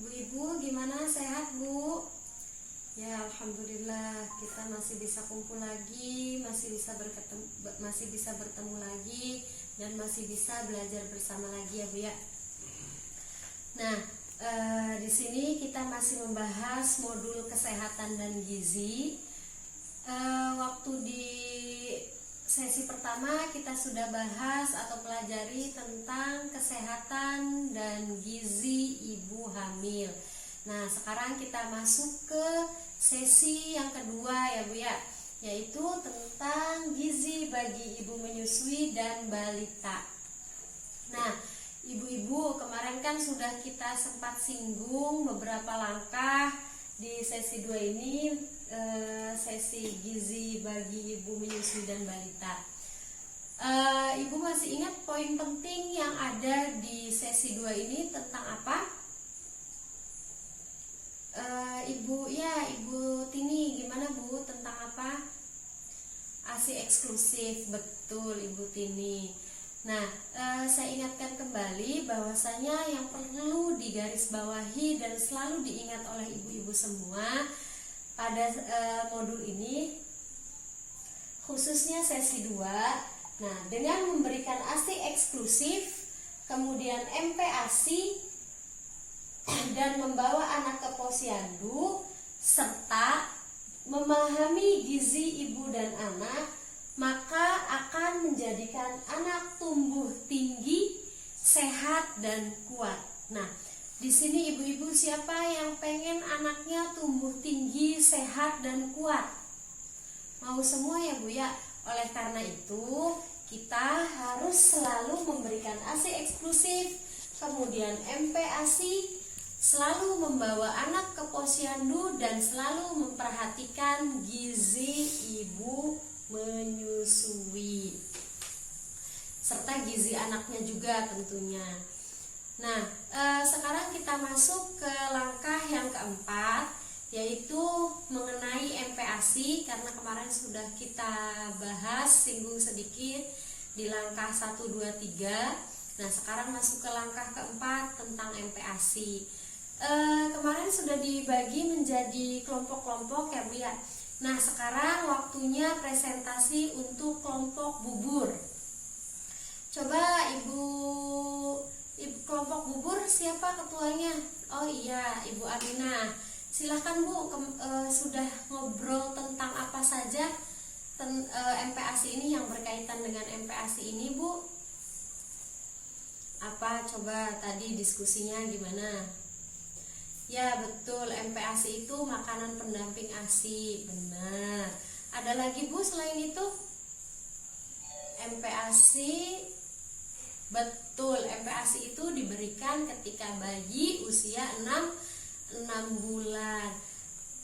Bu-ibu gimana, sehat Bu? Ya alhamdulillah kita masih bisa kumpul lagi, masih bisa bertemu lagi dan masih bisa belajar bersama lagi ya Bu ya. Nah, di sini kita masih membahas modul kesehatan dan gizi. Waktu di sesi pertama kita sudah bahas atau pelajari tentang kesehatan dan gizi ibu hamil. Nah, sekarang kita masuk ke sesi yang kedua ya Bu ya, yaitu tentang gizi bagi ibu menyusui dan balita. Nah, ibu-ibu, kemarin kan sudah kita sempat singgung beberapa langkah di sesi 2 ini, sesi gizi bagi ibu menyusui dan balita. Ibu masih ingat poin penting yang ada di sesi 2 ini tentang apa? Ibu Tini, gimana Bu, tentang apa? ASI eksklusif, betul Ibu Tini. Nah, saya ingatkan kembali bahwasanya yang perlu digarisbawahi dan selalu diingat oleh ibu-ibu semua pada modul ini, khususnya sesi 2. Nah, dengan memberikan ASI eksklusif, kemudian MP-ASI, dan membawa anak ke posyandu, serta memahami gizi ibu dan anak, maka akan menjadikan anak tumbuh tinggi, sehat dan kuat. Nah, di sini ibu-ibu siapa yang pengen anaknya tumbuh tinggi, sehat dan kuat? Mau semua ya Bu ya. Oleh karena itu, kita harus selalu memberikan ASI eksklusif, kemudian MP-ASI, selalu membawa anak ke posyandu dan selalu memperhatikan gizi ibu menyusui serta gizi anaknya juga tentunya. Nah, sekarang kita masuk ke langkah yang keempat, yaitu mengenai MP-ASI, karena kemarin sudah kita bahas singgung sedikit di langkah 1, 2, 3. Nah, sekarang masuk ke langkah keempat tentang MP-ASI. Kemarin sudah dibagi menjadi kelompok-kelompok ya Bu ya. Nah, sekarang waktunya presentasi untuk kelompok bubur. Coba ibu kelompok bubur, siapa ketuanya? Oh iya, Ibu Aminah. Silahkan Bu, sudah ngobrol tentang apa saja MP-ASI ini, yang berkaitan dengan MP-ASI ini Bu? Apa coba tadi diskusinya gimana? Ya betul, MP-ASI itu makanan pendamping ASI, benar. Ada lagi Bu selain itu? MP-ASI, betul, MP-ASI itu diberikan ketika bayi usia 6 bulan.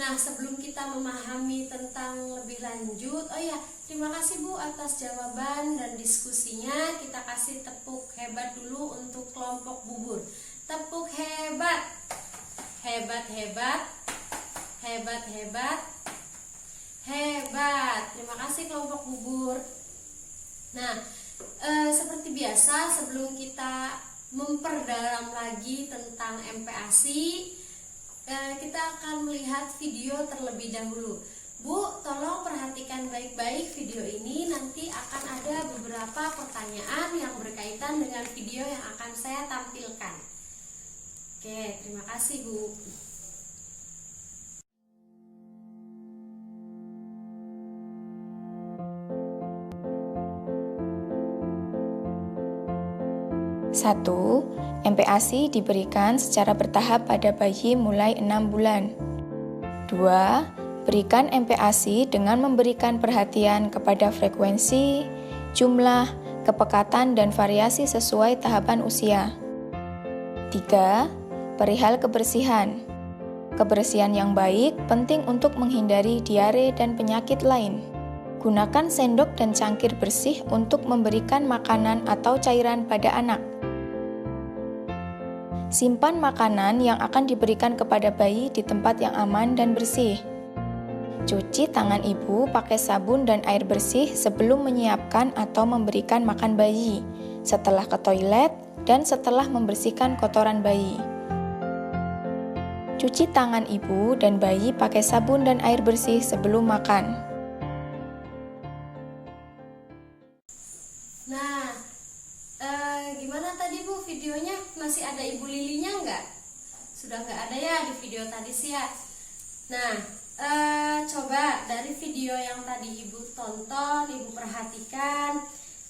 Nah, sebelum kita memahami tentang lebih lanjut, oh ya, terima kasih Bu atas jawaban dan diskusinya. Kita kasih tepuk hebat dulu untuk kelompok bubur. Tepuk hebat. Hebat. Terima kasih kelompok bubur. Nah, seperti biasa, sebelum kita memperdalam lagi tentang MP-ASI, kita akan melihat video terlebih dahulu. Bu, tolong perhatikan baik-baik video ini. Nanti akan ada beberapa pertanyaan yang berkaitan dengan video yang akan saya tampilkan. Oke, terima kasih Bu. Satu, MP-ASI diberikan secara bertahap pada bayi mulai 6 bulan. 2. Berikan MP-ASI dengan memberikan perhatian kepada frekuensi, jumlah, kepekatan, dan variasi sesuai tahapan usia. 3. Perihal kebersihan. Kebersihan yang baik penting untuk menghindari diare dan penyakit lain. Gunakan sendok dan cangkir bersih untuk memberikan makanan atau cairan pada anak. Simpan makanan yang akan diberikan kepada bayi di tempat yang aman dan bersih. Cuci tangan ibu pakai sabun dan air bersih sebelum menyiapkan atau memberikan makan bayi, setelah ke toilet, dan setelah membersihkan kotoran bayi. Cuci tangan ibu dan bayi pakai sabun dan air bersih sebelum makan. Nah, gimana tadi Bu videonya? Masih ada Ibu Lilinya nggak? Sudah nggak ada ya di video tadi sih ya. Nah, coba dari video yang tadi Ibu tonton, Ibu perhatikan,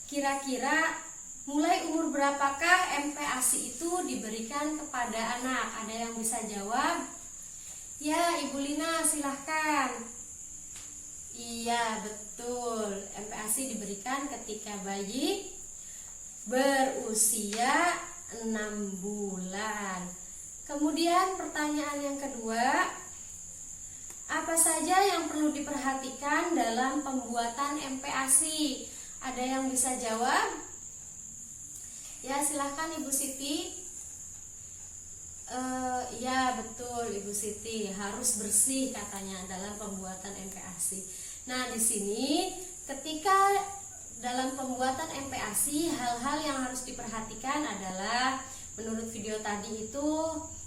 kira-kira mulai umur berapakah MPASI itu diberikan kepada anak? Ada yang bisa jawab? Ya, Ibu Lina silahkan. Iya, betul. MPASI diberikan ketika bayi berusia 6 bulan. Kemudian pertanyaan yang kedua, apa saja yang perlu diperhatikan dalam pembuatan MPASI? Ada yang bisa jawab? Ya, silahkan Ibu Siti. Ya, betul Ibu Siti, harus bersih katanya dalam pembuatan MPASI. Nah, di sini ketika dalam pembuatan MPASI, hal-hal yang harus diperhatikan adalah menurut video tadi itu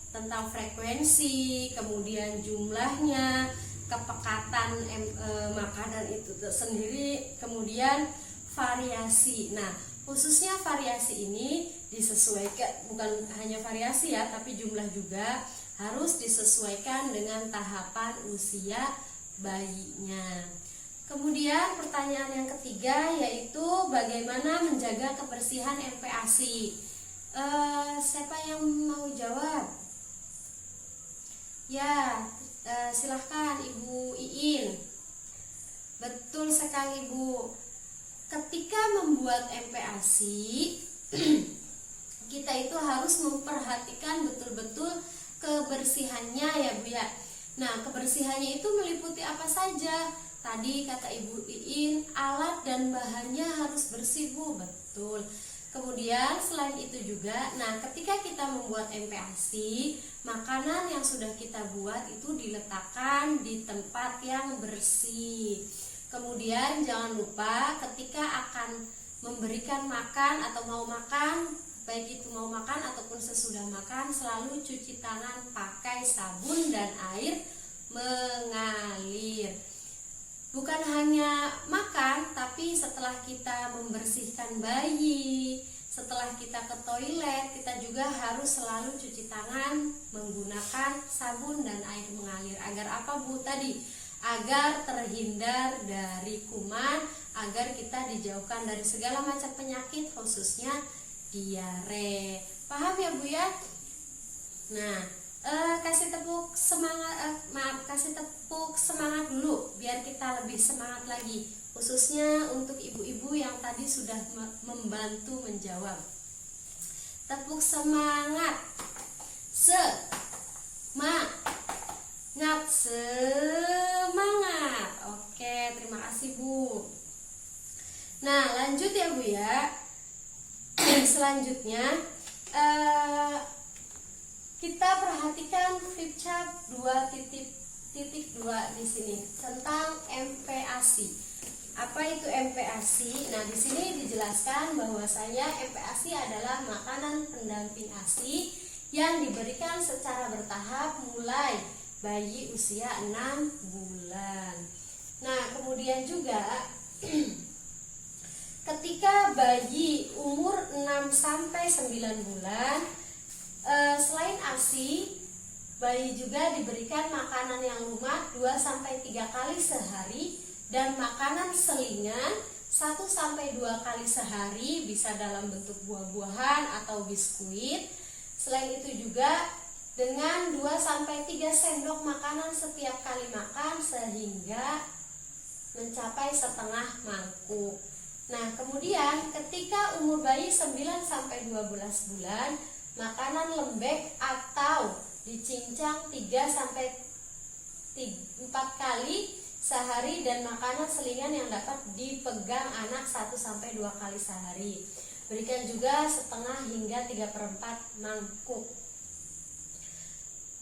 tentang frekuensi, kemudian jumlahnya, kepekatan makanan itu sendiri, kemudian variasi. Nah, khususnya variasi ini disesuaikan, bukan hanya variasi ya, tapi jumlah juga harus disesuaikan dengan tahapan usia bayinya. Kemudian pertanyaan yang ketiga yaitu bagaimana menjaga kebersihan MPASI. Siapa yang mau jawab? Ya, silahkan Ibu Iin. Betul sekali Bu. Ketika membuat MPASI, kita itu harus memperhatikan betul-betul kebersihannya ya Bu ya. Nah, kebersihannya itu meliputi apa saja? Tadi kata Ibu Iin, alat dan bahannya harus bersih Bu, betul. Kemudian selain itu juga, nah ketika kita membuat MPASI, makanan yang sudah kita buat itu diletakkan di tempat yang bersih. Kemudian jangan lupa ketika akan memberikan makan atau mau makan, baik itu mau makan ataupun sesudah makan, selalu cuci tangan pakai sabun dan air mengalir. Bukan hanya makan, tapi setelah kita membersihkan bayi, setelah kita ke toilet, kita juga harus selalu cuci tangan menggunakan sabun dan air mengalir. Agar apa Bu tadi? Agar terhindar dari kuman, agar kita dijauhkan dari segala macam penyakit, khususnya diare. Paham ya Bu ya? Nah, kasih tepuk semangat dulu biar kita lebih semangat lagi, khususnya untuk ibu-ibu yang tadi sudah membantu menjawab. Tepuk semangat. Semangat. Oke, terima kasih Bu. Nah, lanjut ya Bu ya. Selanjutnya kita perhatikan flip chart 2.2 di sini tentang MPASI. Apa itu MPASI? Nah, di sini dijelaskan bahwasanya MPASI adalah makanan pendamping ASI yang diberikan secara bertahap mulai bayi usia 6 bulan. Nah, kemudian juga ketika bayi umur 6 sampai 9 bulan, selain ASI, bayi juga diberikan makanan yang lumak 2 sampai 3 kali sehari dan makanan selingan 1 sampai 2 kali sehari, bisa dalam bentuk buah-buahan atau biskuit. Selain itu juga dengan 2 sampai 3 sendok makanan setiap kali makan sehingga mencapai setengah mangkuk. Nah, kemudian ketika umur bayi 9 sampai 12 bulan, makanan lembek atau dicincang 3 sampai 4 kali sehari dan makanan selingan yang dapat dipegang anak 1 sampai 2 kali sehari. Berikan juga setengah hingga 3/4 mangkuk.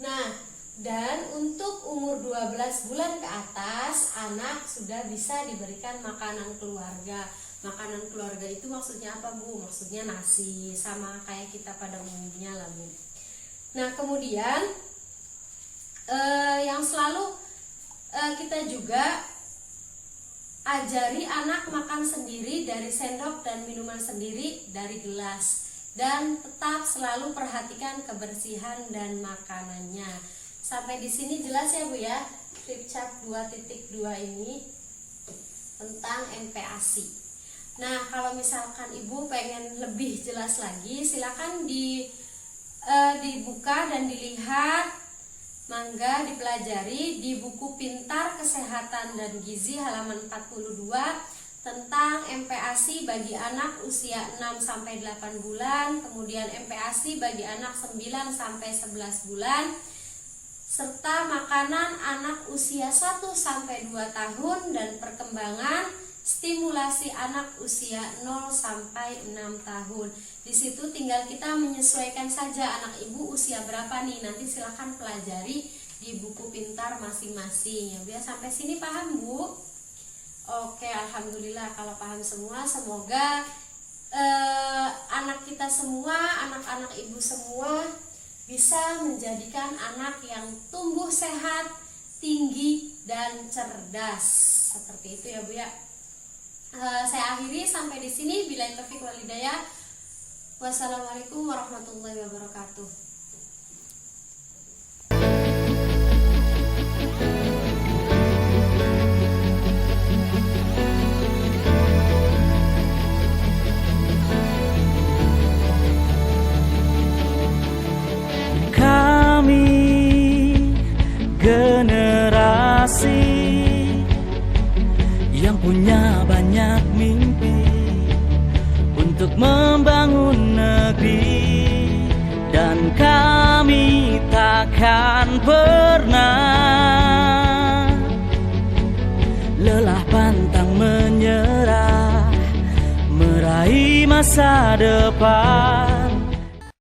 Nah, dan untuk umur 12 bulan ke atas, anak sudah bisa diberikan makanan keluarga. Makanan keluarga itu maksudnya apa Bu? Maksudnya nasi, sama kayak kita pada umumnya lah Bu. Nah, kemudian yang selalu kita juga ajari anak makan sendiri dari sendok dan minuman sendiri dari gelas, dan tetap selalu perhatikan kebersihan dan makanannya. Sampai di sini jelas ya Bu ya, flip chart 2.2 ini tentang MPASI. Nah, kalau misalkan Ibu pengen lebih jelas lagi, silakan dibuka dan dilihat, mangga dipelajari di buku Pintar Kesehatan dan Gizi halaman 42 tentang MPASI bagi anak usia 6-8 bulan, kemudian MPASI bagi anak 9-11 bulan, serta makanan anak usia 1-2 tahun dan perkembangan stimulasi anak usia 0-6 tahun. Di situ tinggal kita menyesuaikan saja anak Ibu usia berapa nih. Nanti silakan pelajari di buku pintar masing-masing ya Bu ya. Sampai sini paham Bu? Oke, alhamdulillah kalau paham semua. Semoga anak kita semua, anak-anak Ibu semua bisa menjadikan anak yang tumbuh sehat, tinggi dan cerdas. Seperti itu ya Bu ya. Saya akhiri sampai di sini. Billahi taufiq wal hidayah. Wassalamualaikum warahmatullahi wabarakatuh. Kami generasi yang punya banyak mimpi untuk membangun negeri, dan kami takkan pernah lelah pantang menyerah meraih masa depan.